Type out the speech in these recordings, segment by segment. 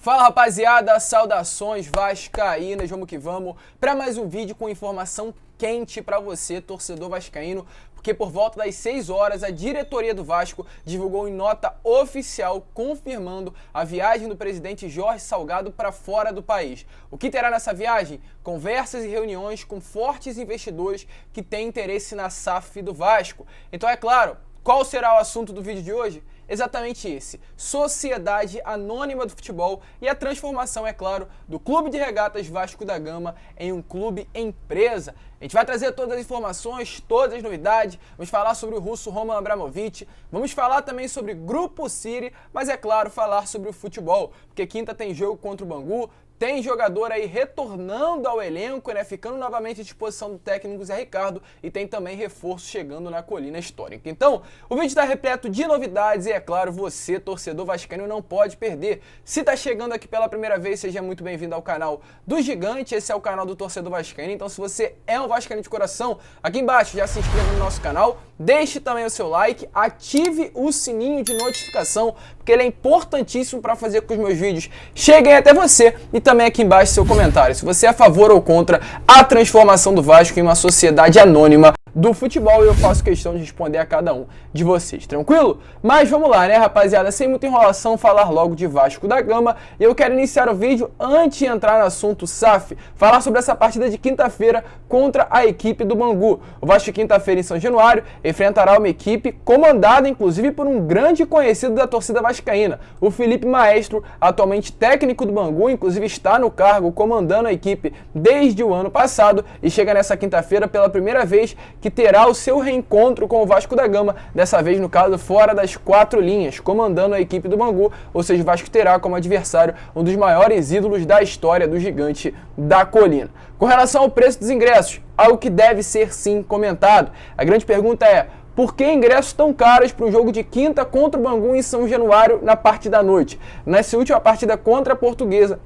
Fala rapaziada, saudações vascaínas, vamos que vamos para mais um vídeo com informação quente para você, torcedor vascaíno, porque por volta das 6 horas a diretoria do Vasco divulgou em nota oficial confirmando a viagem do presidente Jorge Salgado para fora do país. O que terá nessa viagem? Conversas e reuniões com fortes investidores que têm interesse na SAF do Vasco. Então é claro, qual será o assunto do vídeo de hoje? Exatamente esse, Sociedade Anônima do Futebol e a transformação, é claro, do Clube de Regatas Vasco da Gama em um clube empresa. A gente vai trazer todas as informações, todas as novidades, vamos falar sobre o russo Roman Abramovich, vamos falar também sobre Grupo City, mas é claro, falar sobre o futebol, porque quinta tem jogo contra o Bangu, tem jogador aí retornando ao elenco, né, ficando novamente à disposição do técnico Zé Ricardo e tem também reforço chegando na colina histórica. Então, o vídeo está repleto de novidades e, é claro, você, torcedor vascaíno, não pode perder. Se está chegando aqui pela primeira vez, seja muito bem-vindo ao canal do Gigante, esse é o canal do torcedor vascaíno. Então, se você é um vascaíno de coração, aqui embaixo já se inscreva no nosso canal, deixe também o seu like, ative o sininho de notificação, porque ele é importantíssimo para fazer com que os meus vídeos cheguem até você e também aqui embaixo seu comentário, se você é a favor ou contra a transformação do Vasco em uma sociedade anônima do futebol, e eu faço questão de responder a cada um de vocês, tranquilo? Mas vamos lá, né, rapaziada, sem muita enrolação, falar logo de Vasco da Gama. E eu quero iniciar o vídeo, antes de entrar no assunto SAF, falar sobre essa partida de quinta-feira contra a equipe do Bangu. O Vasco, quinta-feira em São Januário, enfrentará uma equipe comandada, inclusive, por um grande conhecido da torcida vascaína, o Felipe Maestro, atualmente técnico do Bangu, inclusive está no cargo, comandando a equipe desde o ano passado, e chega nessa quinta-feira pela primeira vez que terá o seu reencontro com o Vasco da Gama, dessa vez, no caso, fora das 4 linhas, comandando a equipe do Bangu, ou seja, o Vasco terá como adversário um dos maiores ídolos da história do Gigante da Colina. Com relação ao preço dos ingressos, algo que deve ser sim comentado. A grande pergunta é: por que ingressos tão caros para um jogo de quinta contra o Bangu em São Januário na parte da noite? Nessa última partida contra a Portuguesa,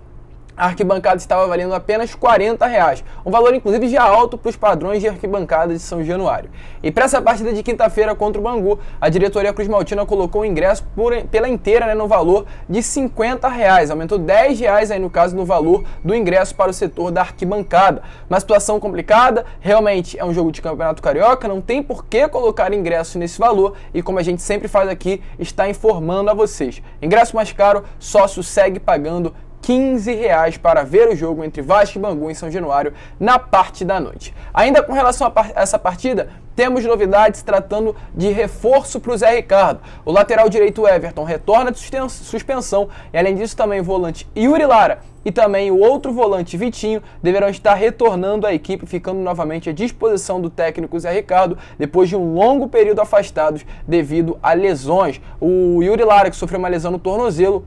a arquibancada estava valendo apenas R$40, um valor inclusive já alto para os padrões de arquibancada de São Januário. E para essa partida de quinta-feira contra o Bangu, a diretoria Cruz Maltina colocou o ingresso pela inteira, né, no valor de R$50, aumentou R$10 aí no caso no valor do ingresso para o setor da arquibancada. Uma situação complicada, realmente é um jogo de Campeonato Carioca, não tem por que colocar ingresso nesse valor e, como a gente sempre faz aqui, está informando a vocês. Ingresso mais caro, sócio segue pagando R$15 para ver o jogo entre Vasco e Bangu em São Januário na parte da noite. Ainda com relação a essa partida, temos novidades tratando de reforço para o Zé Ricardo. O lateral direito Everton retorna de suspensão e, além disso, também o volante Yuri Lara e também o outro volante Vitinho deverão estar retornando à equipe, ficando novamente à disposição do técnico Zé Ricardo depois de um longo período afastados devido a lesões. O Yuri Lara, que sofreu uma lesão no tornozelo,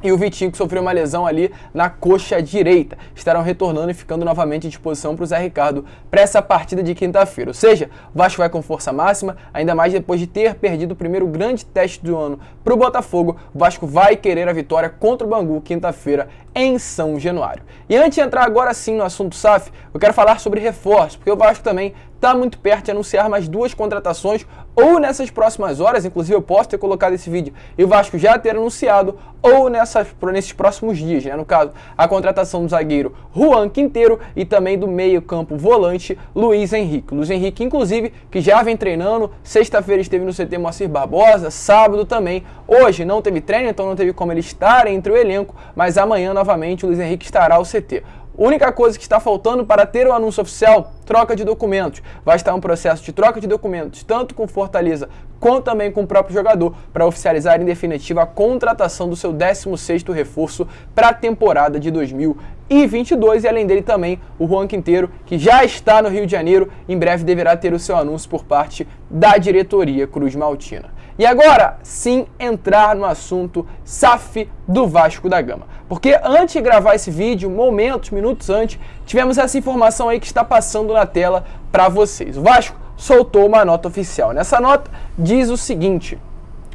e o Vitinho, que sofreu uma lesão ali na coxa direita, estarão retornando e ficando novamente à disposição para o Zé Ricardo para essa partida de quinta-feira. Ou seja, o Vasco vai com força máxima, ainda mais depois de ter perdido o primeiro grande teste do ano para o Botafogo. O Vasco vai querer a vitória contra o Bangu quinta-feira em São Januário. E antes de entrar agora sim no assunto SAF, eu quero falar sobre reforço, porque o Vasco também está muito perto de anunciar mais 2 contratações, ou nessas próximas horas, inclusive eu posso ter colocado esse vídeo e o Vasco já ter anunciado, ou nesses próximos dias, né? No caso, a contratação do zagueiro Juan Quinteiro e também do meio-campo volante Luiz Henrique. Luiz Henrique, inclusive, que já vem treinando, sexta-feira esteve no CT Moacir Barbosa, sábado também. Hoje não teve treino, então não teve como ele estar entre o elenco, mas amanhã novamente o Luiz Henrique estará ao CT. A única coisa que está faltando para ter o anúncio oficial, troca de documentos. Vai estar um processo de troca de documentos, tanto com Fortaleza quanto também com o próprio jogador, para oficializar em definitiva a contratação do seu 16º reforço para a temporada de 2022. E além dele também o Juan Quinteiro, que já está no Rio de Janeiro, em breve deverá ter o seu anúncio por parte da diretoria Cruz Maltina. E agora sim entrar no assunto SAF do Vasco da Gama. Porque antes de gravar esse vídeo, minutos antes, tivemos essa informação aí que está passando na tela para vocês. O Vasco soltou uma nota oficial. Nessa nota diz o seguinte: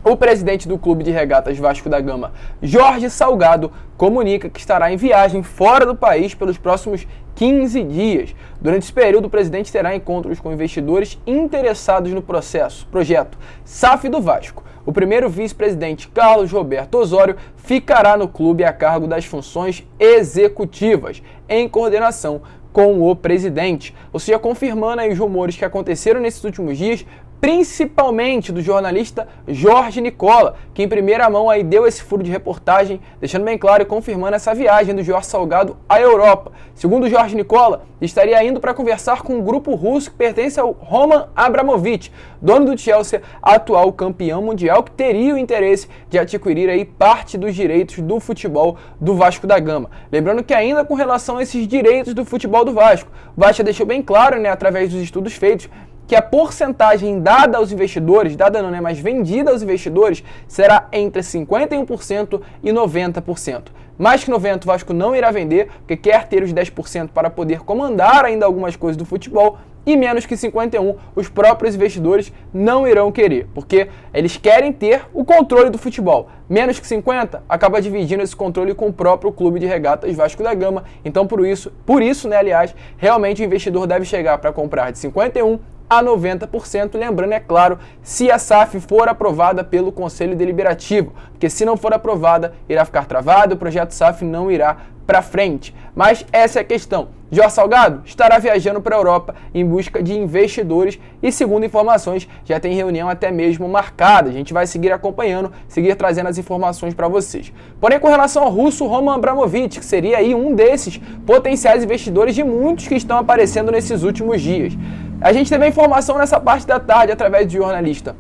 O presidente do Clube de Regatas Vasco da Gama, Jorge Salgado, comunica que estará em viagem fora do país pelos próximos 15 dias. Durante esse período, o presidente terá encontros com investidores interessados no projeto SAF do Vasco. O primeiro vice-presidente, Carlos Roberto Osório, ficará no clube a cargo das funções executivas, em coordenação com o presidente. Ou seja, confirmando aí os rumores que aconteceram nesses últimos dias, principalmente do jornalista Jorge Nicola, que em primeira mão aí deu esse furo de reportagem, deixando bem claro e confirmando essa viagem do Jorge Salgado à Europa. Segundo Jorge Nicola, estaria indo para conversar com um grupo russo que pertence ao Roman Abramovich, dono do Chelsea, atual campeão mundial, que teria o interesse de adquirir aí parte dos direitos do futebol do Vasco da Gama. Lembrando que ainda com relação a esses direitos do futebol do Vasco, o Vasco deixou bem claro, né, através dos estudos feitos, que a porcentagem dada aos investidores, dada não, né, mas vendida aos investidores, será entre 51% e 90%. Mais que 90% o Vasco não irá vender, porque quer ter os 10% para poder comandar ainda algumas coisas do futebol, e menos que 51% os próprios investidores não irão querer, porque eles querem ter o controle do futebol. Menos que 50% acaba dividindo esse controle com o próprio Clube de Regatas Vasco da Gama. Então por isso, né, aliás, realmente o investidor deve chegar para comprar de 51% a 90%, lembrando, é claro, se a SAF for aprovada pelo Conselho Deliberativo, porque se não for aprovada, irá ficar travado, o projeto SAF não irá para frente. Mas essa é a questão. Jorge Salgado estará viajando para a Europa em busca de investidores e, segundo informações, já tem reunião até mesmo marcada. A gente vai seguir acompanhando, seguir trazendo as informações para vocês. Porém, com relação ao russo Roman Abramovich, que seria aí um desses potenciais investidores de muitos que estão aparecendo nesses últimos dias, a gente teve a informação nessa parte da tarde através do jornalista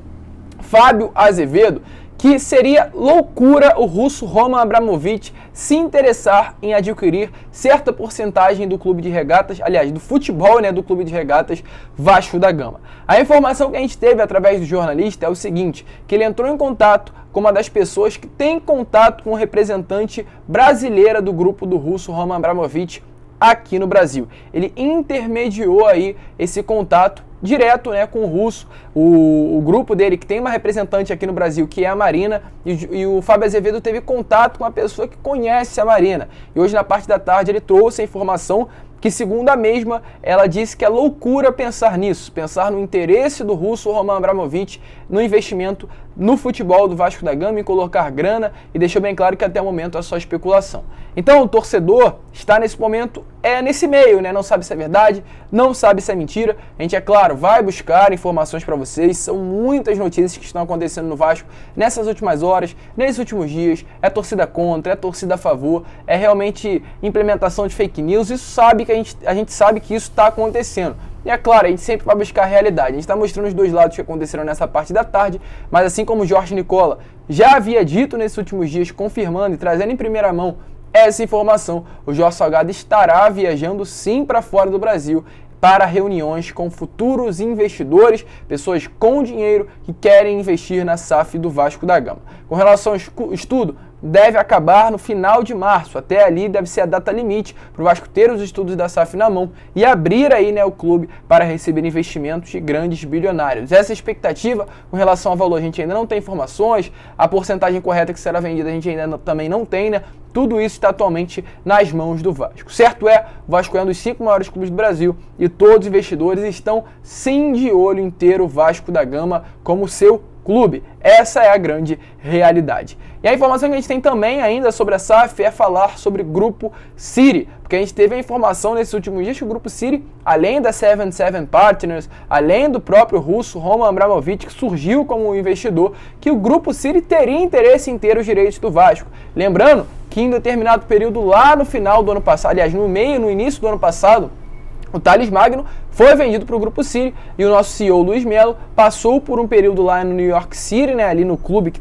Fábio Azevedo que seria loucura o russo Roman Abramovich se interessar em adquirir certa porcentagem do clube de regatas, aliás, do futebol, né, do clube de regatas Vasco da Gama. A informação que a gente teve através do jornalista é o seguinte, que ele entrou em contato com uma das pessoas que tem contato com o representante brasileira do grupo do russo Roman Abramovich aqui no Brasil. Ele intermediou aí esse contato direto, né, com o russo, o grupo dele que tem uma representante aqui no Brasil, que é a Marina, e o Fábio Azevedo teve contato com uma pessoa que conhece a Marina. E hoje na parte da tarde ele trouxe a informação que, segundo a mesma, ela disse que é loucura pensar nisso, pensar no interesse do russo Roman Abramovich no investimento no futebol do Vasco da Gama, em colocar grana, e deixou bem claro que até o momento é só especulação. Então o torcedor está nesse momento, nesse meio, né? Não sabe se é verdade, não sabe se é mentira. A gente, é claro, vai buscar informações para vocês, são muitas notícias que estão acontecendo no Vasco nessas últimas horas, nesses últimos dias, é torcida contra, é torcida a favor, é realmente implementação de fake news, isso sabe que a gente sabe que isso está acontecendo. E é claro, a gente sempre vai buscar a realidade. A gente está mostrando os dois lados que aconteceram nessa parte da tarde, mas assim como o Jorge Nicola já havia dito nesses últimos dias, confirmando e trazendo em primeira mão essa informação, o Jorge Salgado estará viajando sim para fora do Brasil para reuniões com futuros investidores, pessoas com dinheiro que querem investir na SAF do Vasco da Gama. Com relação ao estudo, deve acabar no final de março. Até ali deve ser a data limite para o Vasco ter os estudos da SAF na mão e abrir aí, né, o clube para receber investimentos de grandes bilionários. Essa expectativa com relação ao valor a gente ainda não tem informações, a porcentagem correta que será vendida a gente ainda também não tem, né? Tudo isso está atualmente nas mãos do Vasco. Certo é, o Vasco é um dos 5 maiores clubes do Brasil e todos os investidores estão sim de olho em ter o Vasco da Gama como seu clube. Essa é a grande realidade. E a informação que a gente tem também ainda sobre a SAF é falar sobre o Grupo City, porque a gente teve a informação nesses últimos dias que o Grupo City, além da 77 Partners, além do próprio russo Roman Abramovich, que surgiu como investidor, que o Grupo City teria interesse em ter os direitos do Vasco. Lembrando que em determinado período lá no final do ano passado, aliás, no início do ano passado, o Thales Magno foi vendido para o Grupo City e o nosso CEO Luiz Melo passou por um período lá no New York City, né, ali no clube que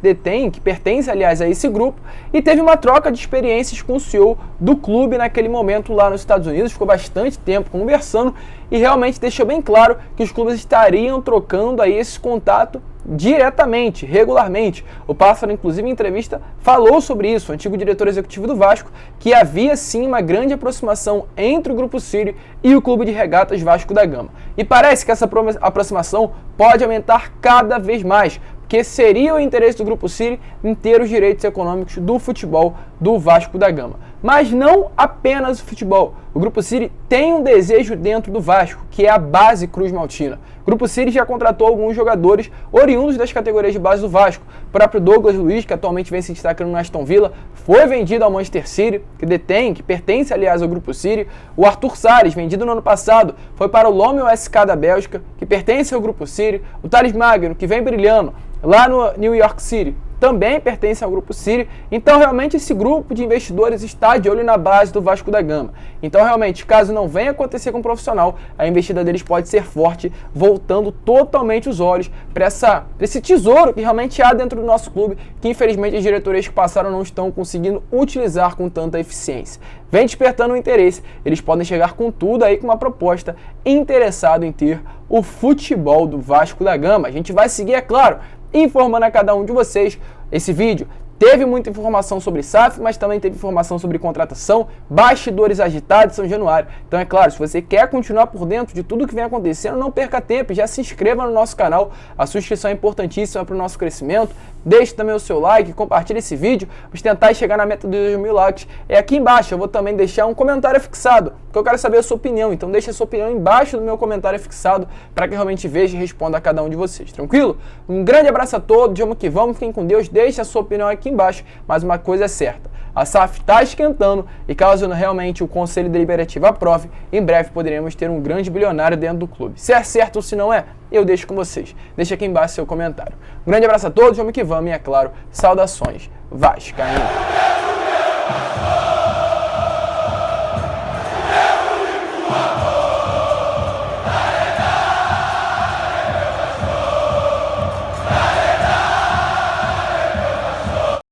pertence, aliás, a esse grupo, e teve uma troca de experiências com o CEO do clube naquele momento lá nos Estados Unidos, ficou bastante tempo conversando e realmente deixou bem claro que os clubes estariam trocando aí esse contato diretamente, regularmente. O Pássaro, inclusive, em entrevista, falou sobre isso, o antigo diretor executivo do Vasco, que havia sim uma grande aproximação entre o Grupo City e o Clube de Regatas Vasco da Gama. E parece que essa aproximação pode aumentar cada vez mais, porque seria o interesse do Grupo City em ter os direitos econômicos do futebol do Vasco da Gama. Mas não apenas o futebol. O Grupo City tem um desejo dentro do Vasco, que é a base Cruz Maltina. O Grupo City já contratou alguns jogadores oriundos das categorias de base do Vasco. O próprio Douglas Luiz, que atualmente vem se destacando no Aston Villa, foi vendido ao Manchester City, que pertence, aliás, ao Grupo City. O Arthur Salles, vendido no ano passado, foi para o Lomé SK da Bélgica, que pertence ao Grupo City. O Thales Magno, que vem brilhando lá no New York City, também pertence ao Grupo City. Então, realmente, esse grupo de investidores está de olho na base do Vasco da Gama. Então, realmente, caso não venha acontecer com um profissional, a investida deles pode ser forte, voltando totalmente os olhos para esse tesouro que realmente há dentro do nosso clube, que infelizmente as diretorias que passaram não estão conseguindo utilizar com tanta eficiência. Vem despertando o interesse, eles podem chegar com tudo aí, com uma proposta interessado em ter o futebol do Vasco da Gama. A gente vai seguir, é claro, informando a cada um de vocês. Esse vídeo teve muita informação sobre SAF, mas também teve informação sobre contratação, bastidores agitados de São Januário. Então, é claro, se você quer continuar por dentro de tudo que vem acontecendo, não perca tempo, já se inscreva no nosso canal. A sua inscrição é importantíssima para o nosso crescimento. Deixe também o seu like, compartilhe esse vídeo. Vamos tentar chegar na meta de 2.000 likes. É aqui embaixo, eu vou também deixar um comentário fixado, porque eu quero saber a sua opinião. Então deixe a sua opinião embaixo do meu comentário fixado, para que eu realmente veja e responda a cada um de vocês. Tranquilo? Um grande abraço a todos, vamos que vamos, fiquem com Deus, deixe a sua opinião aqui embaixo. Mas uma coisa é certa, a SAF está esquentando e caso realmente o Conselho Deliberativo aprove, em breve poderemos ter um grande bilionário dentro do clube. Se é certo ou se não é, eu deixo com vocês. Deixa aqui embaixo seu comentário. Um grande abraço a todos, vamos que vamos e, é claro, saudações vascaínas.